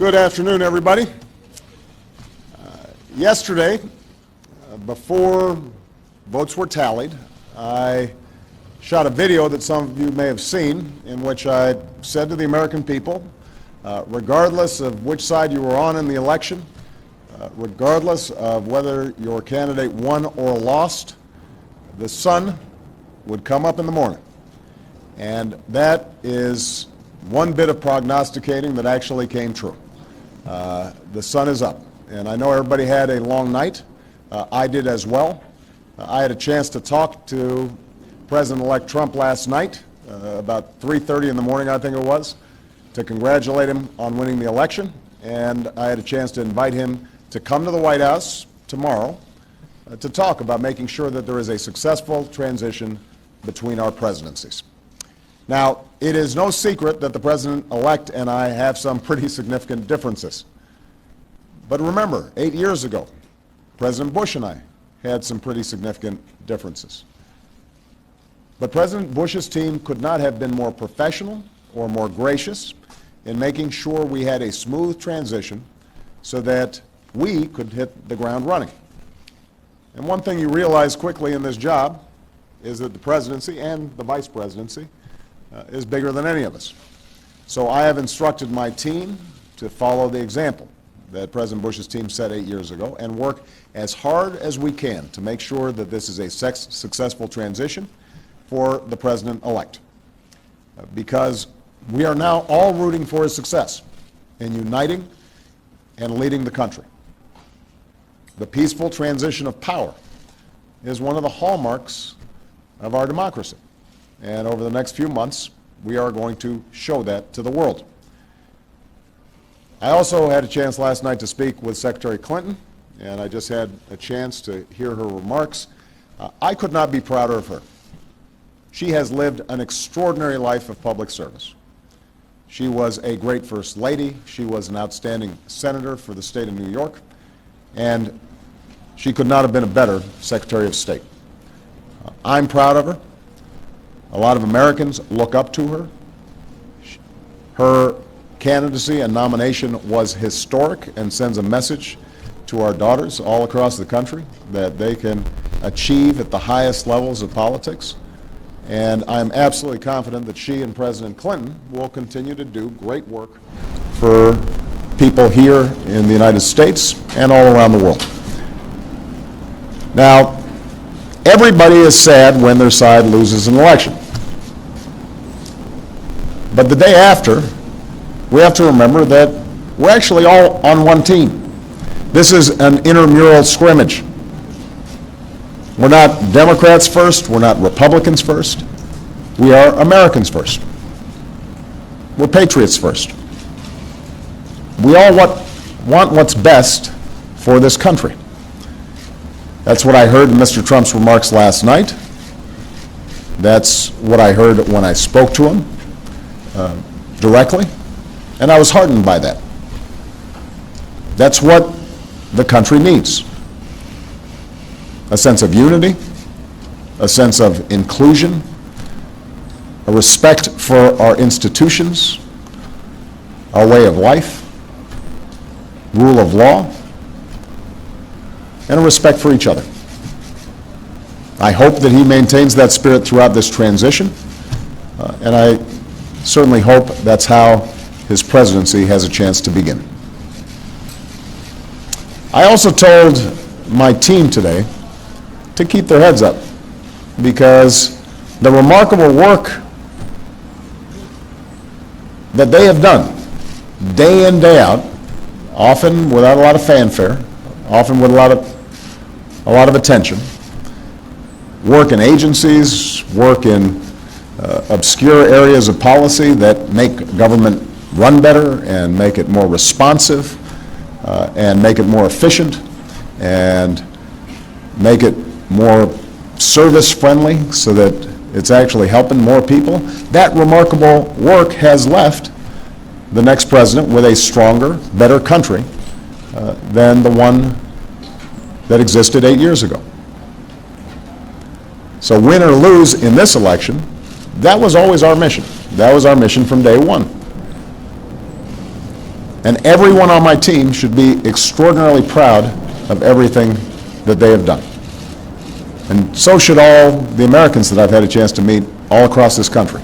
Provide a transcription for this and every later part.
Good afternoon, everybody. Yesterday, before votes were tallied, I shot a video that some of you may have seen in which I said to the American people, regardless of which side you were on in the election, regardless of whether your candidate won or lost, the sun would come up in the morning. And that is one bit of prognosticating that actually came true. The sun is up, and I know everybody had a long night. I did as well. I had a chance to talk to President-elect Trump last night, about 3:30 in the morning, I think it was, to congratulate him on winning the election, and I had a chance to invite him to come to the White House tomorrow to talk about making sure that there is a successful transition between our presidencies. Now, it is no secret that the President-elect and I have some pretty significant differences. But remember, 8 years ago, President Bush and I had some pretty significant differences. But President Bush's team could not have been more professional or more gracious in making sure we had a smooth transition so that we could hit the ground running. And one thing you realize quickly in this job is that the presidency and the vice presidency is bigger than any of us. So I have instructed my team to follow the example that President Bush's team set 8 years ago and work as hard as we can to make sure that this is a successful transition for the President-elect. Because we are now all rooting for his success in uniting and leading the country. The peaceful transition of power is one of the hallmarks of our democracy. And over the next few months, we are going to show that to the world. I also had a chance last night to speak with Secretary Clinton, and I just had a chance to hear her remarks. I could not be prouder of her. She has lived an extraordinary life of public service. She was a great First Lady. She was an outstanding senator for the state of New York, and she could not have been a better Secretary of State. I'm proud of her. A lot of Americans look up to her. Her candidacy and nomination was historic and sends a message to our daughters all across the country that they can achieve at the highest levels of politics. And I'm absolutely confident that she and President Clinton will continue to do great work for people here in the United States and all around the world. Now, everybody is sad when their side loses an election. But the day after, we have to remember that we're actually all on one team. This is an intramural scrimmage. We're not Democrats first, we're not Republicans first. We are Americans first. We're patriots first. We all want what's best for this country. That's what I heard in Mr. Trump's remarks last night. That's what I heard when I spoke to him directly, and I was heartened by that. That's what the country needs. A sense of unity, a sense of inclusion, a respect for our institutions, our way of life, rule of law, and a respect for each other. I hope that he maintains that spirit throughout this transition, and I certainly hope that's how his presidency has a chance to begin. I also told my team today to keep their heads up, because the remarkable work that they have done day in, day out, often without a lot of fanfare, often with a lot of attention, work in agencies, work in obscure areas of policy that make government run better and make it more responsive and make it more efficient and make it more service-friendly so that it's actually helping more people. That remarkable work has left the next president with a stronger, better country than the one that existed 8 years ago. So win or lose in this election, that was always our mission. That was our mission from day one. And everyone on my team should be extraordinarily proud of everything that they have done. And so should all the Americans that I've had a chance to meet all across this country,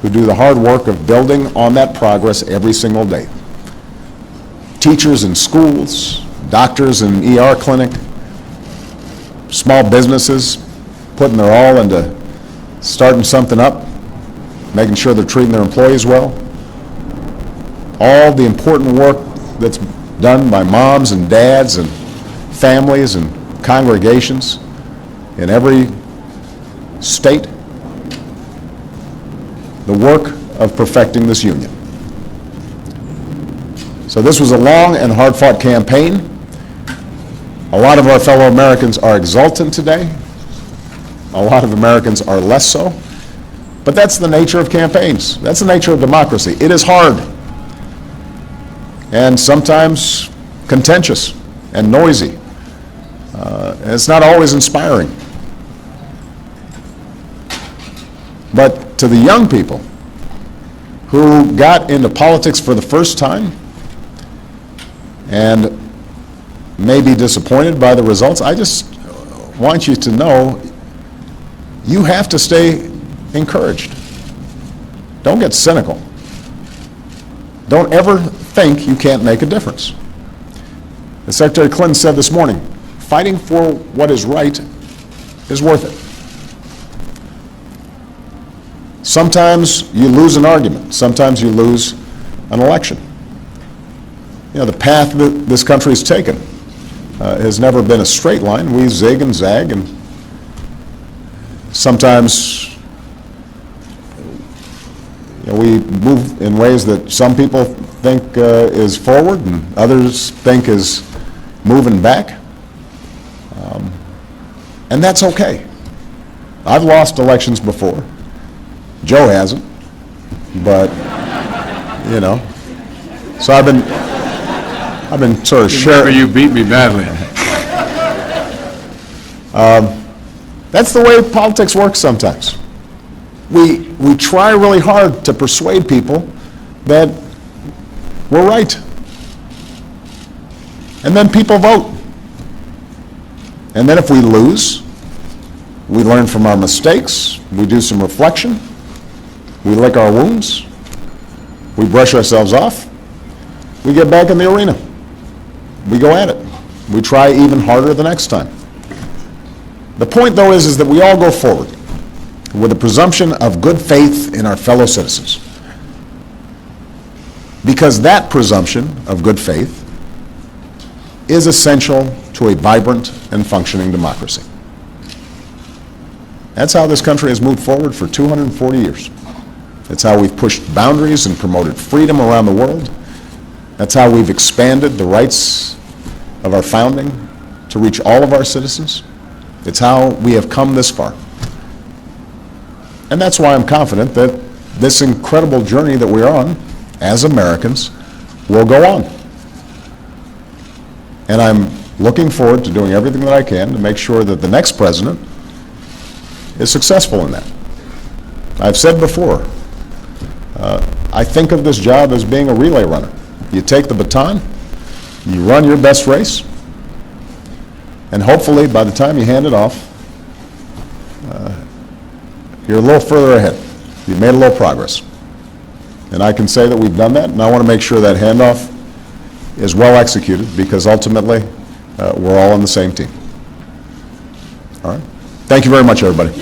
who do the hard work of building on that progress every single day. Teachers in schools, doctors in ER clinic, small businesses putting their all into starting something up, making sure they're treating their employees well. All the important work that's done by moms and dads and families and congregations in every state. The work of perfecting this union. So this was a long and hard-fought campaign. A lot of our fellow Americans are exultant today. A lot of Americans are less so. But that's the nature of campaigns. That's the nature of democracy. It is hard and sometimes contentious and noisy. And it's not always inspiring. But to the young people who got into politics for the first time and may be disappointed by the results, I just want you to know you have to stay encouraged. Don't get cynical. Don't ever think you can't make a difference. As Secretary Clinton said this morning, fighting for what is right is worth it. Sometimes you lose an argument. Sometimes you lose an election. You know, the path that this country has taken has never been a straight line. We zig and zag, and sometimes we move in ways that some people think is forward and others think is moving back. And that's okay. I've lost elections before. Joe hasn't, but you know. So I've been sort of sharing. You beat me badly. That's the way politics works sometimes. We try really hard to persuade people that we're right, and then people vote. And then if we lose, we learn from our mistakes. We do some reflection. We lick our wounds, we brush ourselves off, we get back in the arena. We go at it. We try even harder the next time. The point, though, is that we all go forward with a presumption of good faith in our fellow citizens. Because that presumption of good faith is essential to a vibrant and functioning democracy. That's how this country has moved forward for 240 years. That's how we've pushed boundaries and promoted freedom around the world. That's how we've expanded the rights of our founding to reach all of our citizens. It's how we have come this far. And that's why I'm confident that this incredible journey that we're on as Americans will go on. And I'm looking forward to doing everything that I can to make sure that the next president is successful in that. I've said before, I think of this job as being a relay runner. You take the baton, you run your best race, and hopefully by the time you hand it off, you're a little further ahead. You've made a little progress. And I can say that we've done that, and I want to make sure that handoff is well executed, because ultimately we're all on the same team. All right? Thank you very much, everybody.